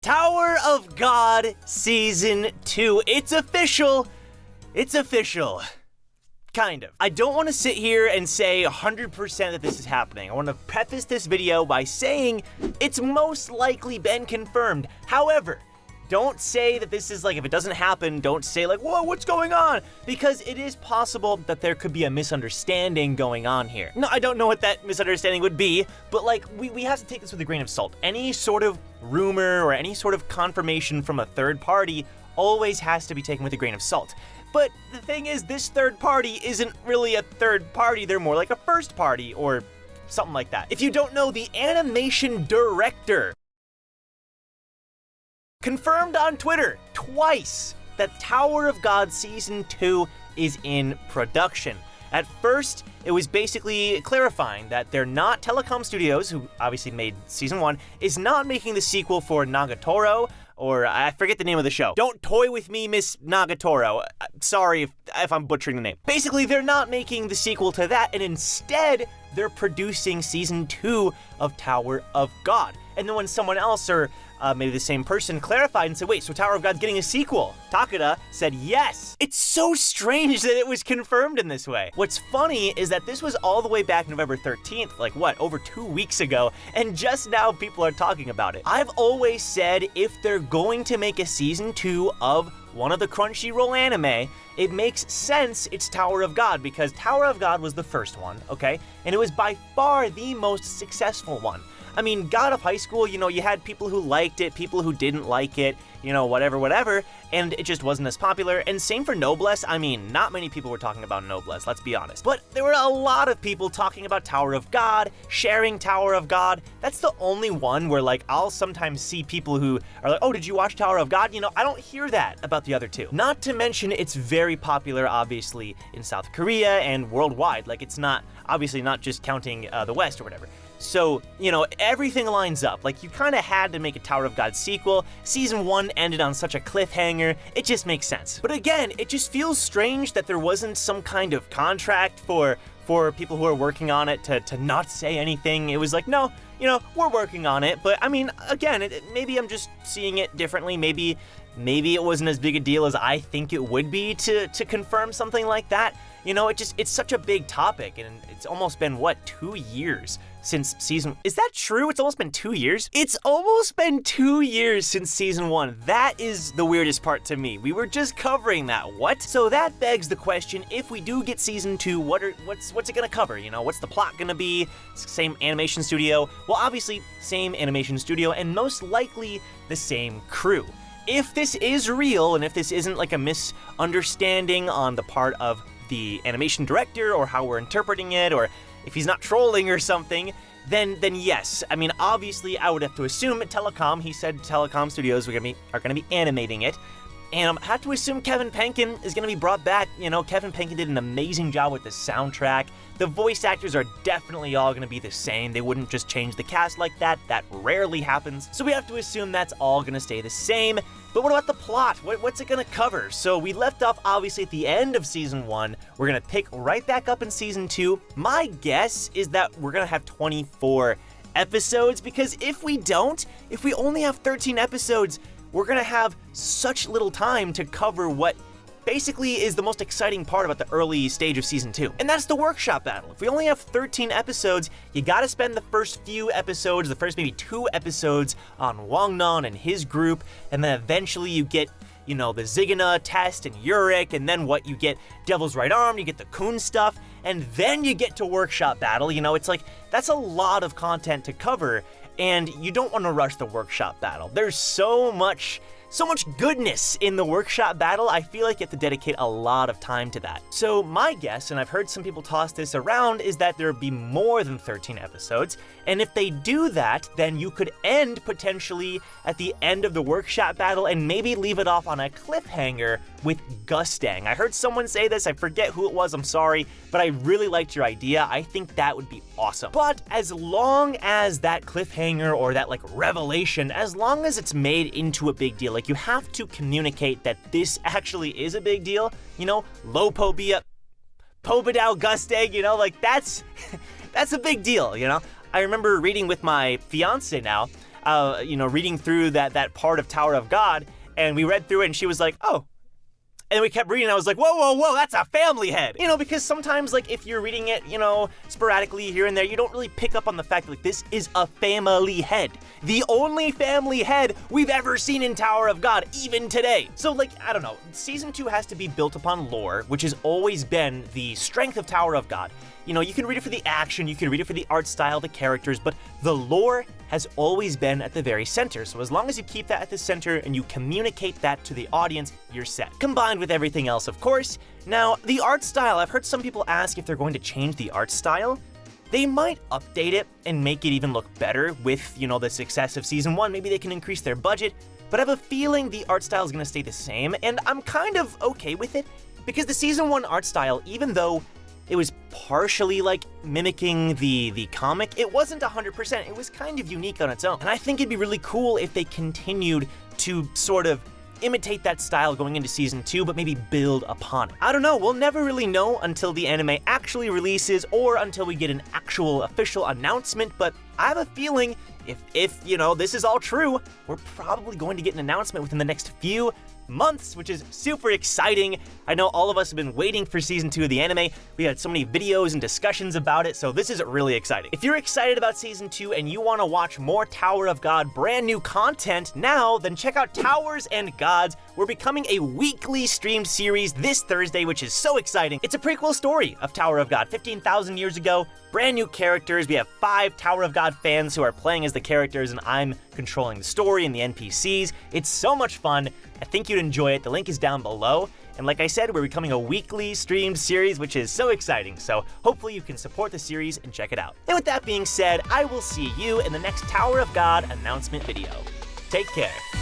Tower of God Season 2. It's official. It's official. Kind of. I don't want to sit here and say 100% that this is happening. I want to preface this video by saying it's most likely been confirmed. However, don't say that this is like, if it doesn't happen, don't say like, whoa, what's going on? Because it is possible that there could be a misunderstanding going on here. No, I don't know what that misunderstanding would be, but like, we have to take this with a grain of salt. Any sort of rumor or any sort of confirmation from a third party always has to be taken with a grain of salt. But the thing is, this third party isn't really a third party, they're more like a first party or something like that. If you don't know, the animation director confirmed on Twitter twice that Tower of God Season 2 is in production. At first, it was basically clarifying that they're not Telecom Studios, who obviously made Season 1, is not making the sequel for Nagatoro, or I forget the name of the show. Don't toy with me, Miss Nagatoro. Sorry if I'm butchering the name. Basically, they're not making the sequel to that, and instead, they're producing Season 2 of Tower of God. And then when someone else, or maybe the same person, clarified and said, wait, so Tower of God's getting a sequel? Takeda said yes. It's so strange that it was confirmed in this way. What's funny is that this was all the way back November 13th, like what, over 2 weeks ago, and just now people are talking about it. I've always said if they're going to make a Season 2 of one of the Crunchyroll anime, it makes sense it's Tower of God, because Tower of God was the first one, okay? And it was by far the most successful one. I mean, God of High School, you know, you had people who liked it, people who didn't like it, you know, whatever, and it just wasn't as popular. And same for Noblesse. I mean, not many people were talking about Noblesse, let's be honest. But there were a lot of people talking about Tower of God, sharing Tower of God. That's the only one where, like, I'll sometimes see people who are like, oh, did you watch Tower of God? You know, I don't hear that about the other two. Not to mention, it's very popular, obviously, in South Korea and worldwide. Like, it's not, obviously not just counting the West or whatever. So, you know, everything lines up. Like, you kind of had to make a Tower of God sequel. Season 1 ended on such a cliffhanger. It just makes sense. But again, it just feels strange that there wasn't some kind of contract for people who are working on it to not say anything. It was like, no, you know, we're working on it. But I mean, again, maybe I'm just seeing it differently. Maybe it wasn't as big a deal as I think it would be to confirm something like that. You know, it's such a big topic, and it's almost been, what, 2 years since season... Is that true? It's almost been 2 years? It's almost been 2 years since Season 1. That is the weirdest part to me. We were just covering that. What? So that begs the question, if we do get Season 2, what's it gonna cover? You know, what's the plot gonna be? Same animation studio? Well, obviously, same animation studio, and most likely the same crew. If this is real, and if this isn't like a misunderstanding on the part of the animation director, or how we're interpreting it, or if he's not trolling or something, then yes. I mean, obviously, I would have to assume at Telecom, he said Telecom Studios are gonna be animating it, and I have to assume Kevin Penkin is gonna be brought back. You know, Kevin Penkin did an amazing job with the soundtrack. The voice actors are definitely all gonna be the same. They wouldn't just change the cast like that. That rarely happens. So we have to assume that's all gonna stay the same. But what about the plot? What's it gonna cover? So we left off, obviously, at the end of Season 1. We're gonna pick right back up in Season 2. My guess is that we're gonna have 24 episodes, because if we only have 13 episodes, we're gonna have such little time to cover what basically is the most exciting part about the early stage of Season 2. And that's the workshop battle. If we only have 13 episodes, you gotta spend the first few episodes, the first maybe 2 episodes on Wangnan and his group, and then eventually you get, you know, the Zigana test and Yurik, and then what, you get Devil's Right Arm, you get the Kun stuff, and then you get to workshop battle. You know, it's like, that's a lot of content to cover, and you don't want to rush the workshop battle. There's so much goodness in the workshop battle. I feel like you have to dedicate a lot of time to that. So my guess, and I've heard some people toss this around, is that there'll be more than 13 episodes. And if they do that, then you could end potentially at the end of the workshop battle and maybe leave it off on a cliffhanger with Gustang. I heard someone say this, I forget who it was, I'm sorry, but I really liked your idea. I think that would be awesome. But as long as that cliffhanger or that like revelation, as long as it's made into a big deal, like you have to communicate that this actually is a big deal, you know, Lopobia, Pobadao Gustang, you know, like that's a big deal, you know? I remember reading with my fiance now, reading through that part of Tower of God, and we read through it, and she was like, oh. And we kept reading, and I was like, whoa, that's a family head! Because sometimes, like, if you're reading it, sporadically here and there, you don't really pick up on the fact that, like, this is a family head. The only family head we've ever seen in Tower of God, even today. So, like, I don't know, Season 2 has to be built upon lore, which has always been the strength of Tower of God. You can read it for the action, you can read it for the art style, the characters, but the lore has always been at the very center. So as long as you keep that at the center and you communicate that to the audience, you're set. Combined with everything else, of course. Now, the art style, I've heard some people ask if they're going to change the art style. They might update it and make it even look better with, the success of Season 1. Maybe they can increase their budget, but I have a feeling the art style is going to stay the same, and I'm kind of okay with it, because the Season 1 art style, even though it was partially like mimicking the comic, it wasn't 100%, it was kind of unique on its own. And I think it'd be really cool if they continued to sort of imitate that style going into Season 2, but maybe build upon it. I don't know, we'll never really know until the anime actually releases or until we get an actual official announcement, but I have a feeling if this is all true, we're probably going to get an announcement within the next few months, which is super exciting. I know all of us have been waiting for Season 2 of the anime. We had so many videos and discussions about it, so this is really exciting. If you're excited about Season 2 and you want to watch more Tower of God brand new content now, then check out Towers and Gods. We're becoming a weekly streamed series this Thursday, which is so exciting. It's a prequel story of Tower of God 15,000 years ago. Brand new characters. We have 5 Tower of God fans who are playing as the characters, and I'm controlling the story and the NPCs. It's so much fun. I think you'd enjoy it. The link is down below. And like I said, we're becoming a weekly streamed series, which is so exciting. So hopefully you can support the series and check it out. And with that being said, I will see you in the next Tower of God announcement video. Take care.